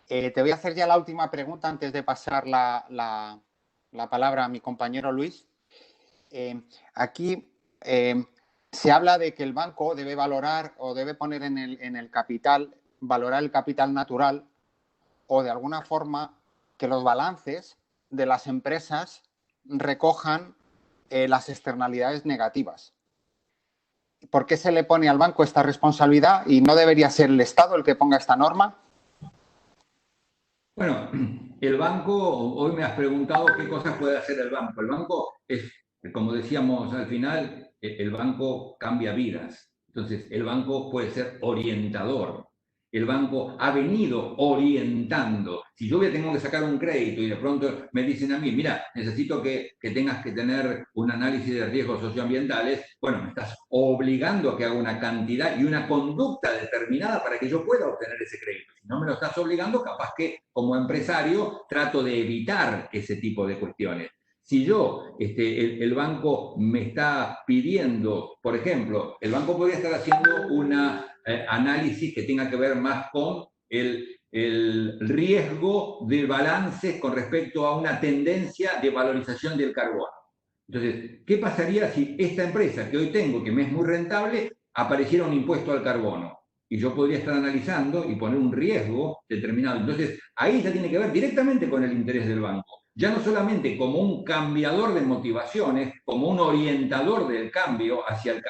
Te voy a hacer ya la última pregunta antes de pasar la palabra a mi compañero Luis. Aquí se habla de que el banco debe valorar o debe poner en el capital, valorar el capital natural o de alguna forma que los balances de las empresas recojan las externalidades negativas. ¿Por qué se le pone al banco esta responsabilidad y no debería ser el Estado el que ponga esta norma? Bueno, el banco, hoy me has preguntado qué cosas puede hacer el banco. El banco es, como decíamos al final, el banco cambia vidas. Entonces, el banco puede ser orientador. El banco ha venido orientando. Si yo tengo que sacar un crédito y de pronto me dicen a mí, mira, necesito que tengas que tener un análisis de riesgos socioambientales, bueno, me estás obligando a que haga una cantidad y una conducta determinada para que yo pueda obtener ese crédito. Si no me lo estás obligando, capaz que como empresario trato de evitar ese tipo de cuestiones. Si yo, el banco me está pidiendo, por ejemplo, el banco podría estar haciendo una análisis que tenga que ver más con el riesgo del balance con respecto a una tendencia de valorización del carbono. Entonces, ¿qué pasaría si esta empresa que hoy tengo, que me es muy rentable, apareciera un impuesto al carbono? Y yo podría estar analizando y poner un riesgo determinado. Entonces, ahí ya tiene que ver directamente con el interés del banco. Ya no solamente como un cambiador de motivaciones, como un orientador del cambio hacia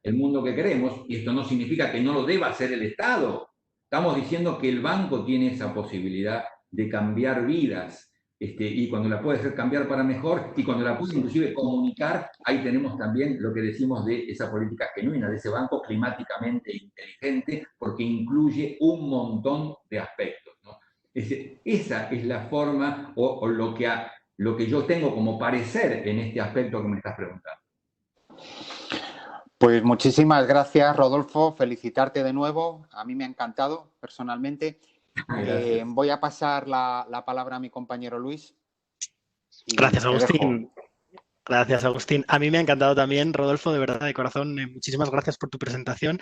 el mundo que queremos, y esto no significa que no lo deba hacer el Estado. Estamos diciendo que el banco tiene esa posibilidad de cambiar vidas, y cuando la puede hacer cambiar para mejor, y cuando la puede inclusive comunicar, ahí tenemos también lo que decimos de esa política genuina, de ese banco climáticamente inteligente, porque incluye un montón de aspectos, ¿no? Esa es la forma o lo que yo tengo como parecer en este aspecto que me estás preguntando. Pues muchísimas gracias, Rodolfo. Felicitarte de nuevo. A mí me ha encantado personalmente. Voy a pasar la palabra a mi compañero Luis. Gracias, Agustín. Gracias, Agustín. A mí me ha encantado también, Rodolfo, de verdad, de corazón. Muchísimas gracias por tu presentación.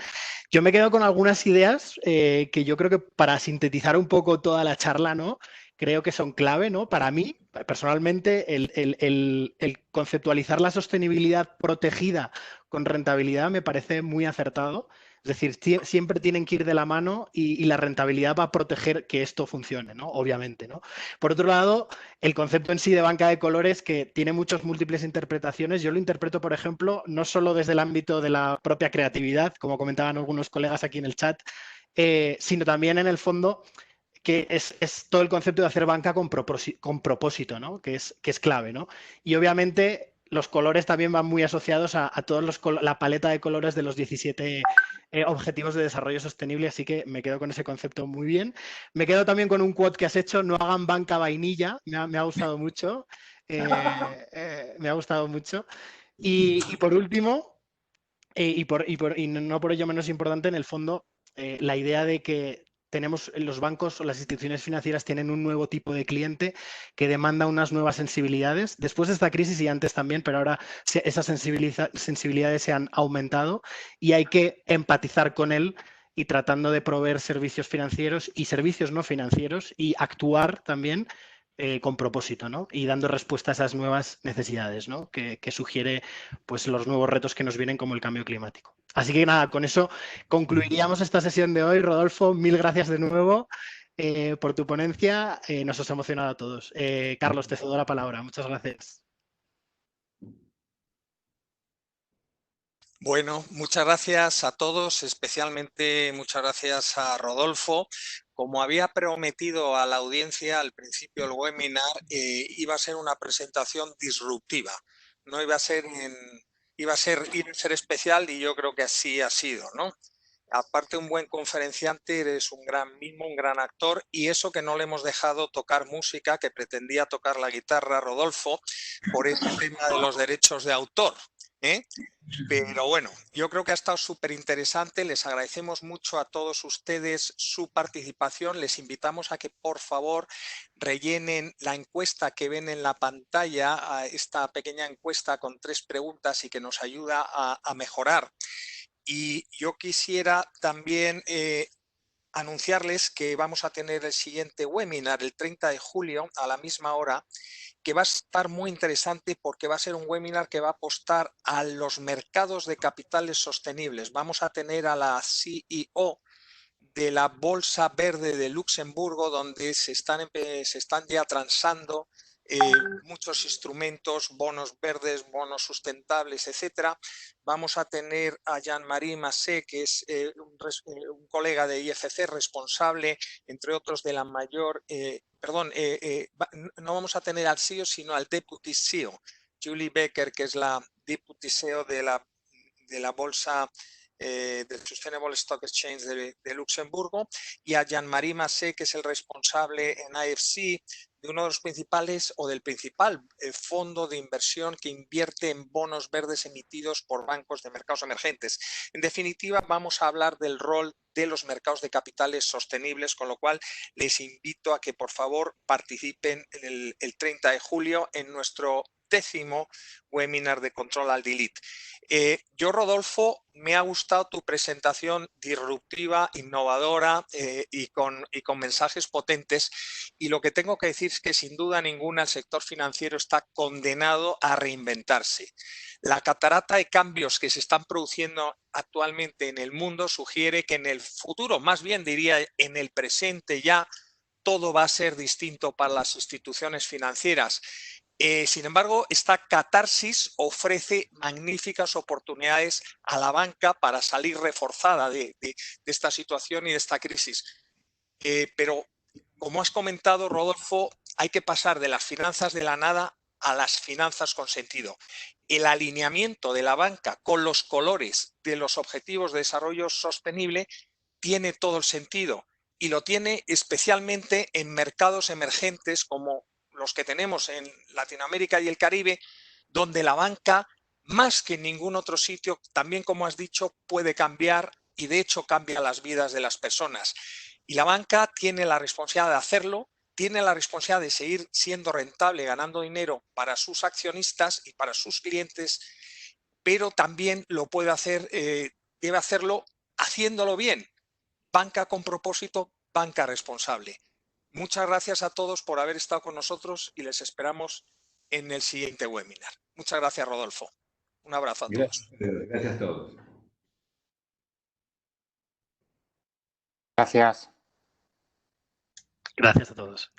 Yo me quedo con algunas ideas que yo creo que para sintetizar un poco toda la charla, ¿no? Creo que son clave, ¿no? Para mí, personalmente, el conceptualizar la sostenibilidad protegida con rentabilidad me parece muy acertado. Es decir, siempre tienen que ir de la mano y la rentabilidad va a proteger que esto funcione, ¿no? Obviamente, ¿no? Por otro lado, el concepto en sí de banca de colores, que tiene muchas múltiples interpretaciones, yo lo interpreto, por ejemplo, no solo desde el ámbito de la propia creatividad, como comentaban algunos colegas aquí en el chat, sino también en el fondo que es todo el concepto de hacer banca con propósito, ¿no? Que es clave, ¿no? Y obviamente los colores también van muy asociados a todos la paleta de colores de los 17 objetivos de desarrollo sostenible, así que me quedo con ese concepto muy bien. Me quedo también con un quote que has hecho: no hagan banca vainilla, me ha gustado mucho. Me ha gustado mucho. Y por último, y no por ello menos importante, en el fondo, la idea de que los bancos o las instituciones financieras tienen un nuevo tipo de cliente que demanda unas nuevas sensibilidades. Después de esta crisis y antes también, pero ahora esas sensibilidades se han aumentado y hay que empatizar con él y tratando de proveer servicios financieros y servicios no financieros y actuar también con propósito, ¿no? Y dando respuesta a esas nuevas necesidades, ¿no? que sugiere pues, los nuevos retos que nos vienen, como el cambio climático. Así que nada, con eso concluiríamos esta sesión de hoy. Rodolfo, mil gracias de nuevo por tu ponencia. Nos has emocionado a todos. Carlos, te cedo la palabra. Muchas gracias. Bueno, muchas gracias a todos, especialmente muchas gracias a Rodolfo. Como había prometido a la audiencia al principio del webinar, iba a ser una presentación disruptiva. No iba a ser iba a ser especial, y yo creo que así ha sido, ¿no? Aparte, un buen conferenciante, eres un gran mimo, un gran actor, y eso que no le hemos dejado tocar música, que pretendía tocar la guitarra Rodolfo por este tema de los derechos de autor, ¿eh? Pero bueno, yo creo que ha estado súper interesante. Les agradecemos mucho a todos ustedes su participación. Les invitamos a que por favor rellenen la encuesta que ven en la pantalla, a esta pequeña encuesta con 3 preguntas y que nos ayuda a mejorar. Y yo quisiera también anunciarles que vamos a tener el siguiente webinar el 30 de julio a la misma hora, que va a estar muy interesante porque va a ser un webinar que va a apostar a los mercados de capitales sostenibles. Vamos a tener a la CEO de la Bolsa Verde de Luxemburgo, donde se están ya transando muchos instrumentos, bonos verdes, bonos sustentables, etcétera. Vamos a tener a Jean-Marie Massé, que es un colega de IFC, responsable, entre otros, de la mayor... no vamos a tener al CEO, sino al Deputy CEO, Julie Becker, que es la Deputy CEO de la Bolsa del Sustainable Stock Exchange de Luxemburgo, y a Jean-Marie Massé, que es el responsable en IFC de uno de los principales o del principal fondo de inversión que invierte en bonos verdes emitidos por bancos de mercados emergentes. En definitiva, vamos a hablar del rol de los mercados de capitales sostenibles, con lo cual les invito a que por favor participen el 30 de julio en nuestro 10º webinar de Control Alt Delete. Yo, Rodolfo, me ha gustado tu presentación disruptiva, innovadora y con mensajes potentes, y lo que tengo que decir es que sin duda ninguna el sector financiero está condenado a reinventarse. La catarata de cambios que se están produciendo actualmente en el mundo sugiere que en el futuro, más bien diría en el presente ya, todo va a ser distinto para las instituciones financieras. Sin embargo, esta catarsis ofrece magníficas oportunidades a la banca para salir reforzada de esta situación y de esta crisis. Pero, como has comentado, Rodolfo, hay que pasar de las finanzas de la nada a las finanzas con sentido. El alineamiento de la banca con los colores de los objetivos de desarrollo sostenible tiene todo el sentido, y lo tiene especialmente en mercados emergentes como los que tenemos en Latinoamérica y el Caribe, donde la banca, más que en ningún otro sitio, también, como has dicho, puede cambiar, y de hecho cambia las vidas de las personas. Y la banca tiene la responsabilidad de hacerlo, tiene la responsabilidad de seguir siendo rentable, ganando dinero para sus accionistas y para sus clientes, pero también lo puede hacer, debe hacerlo haciéndolo bien. Banca con propósito, banca responsable. Muchas gracias a todos por haber estado con nosotros y les esperamos en el siguiente webinar. Muchas gracias, Rodolfo. Un abrazo a todos. Gracias a todos. Gracias. Gracias a todos.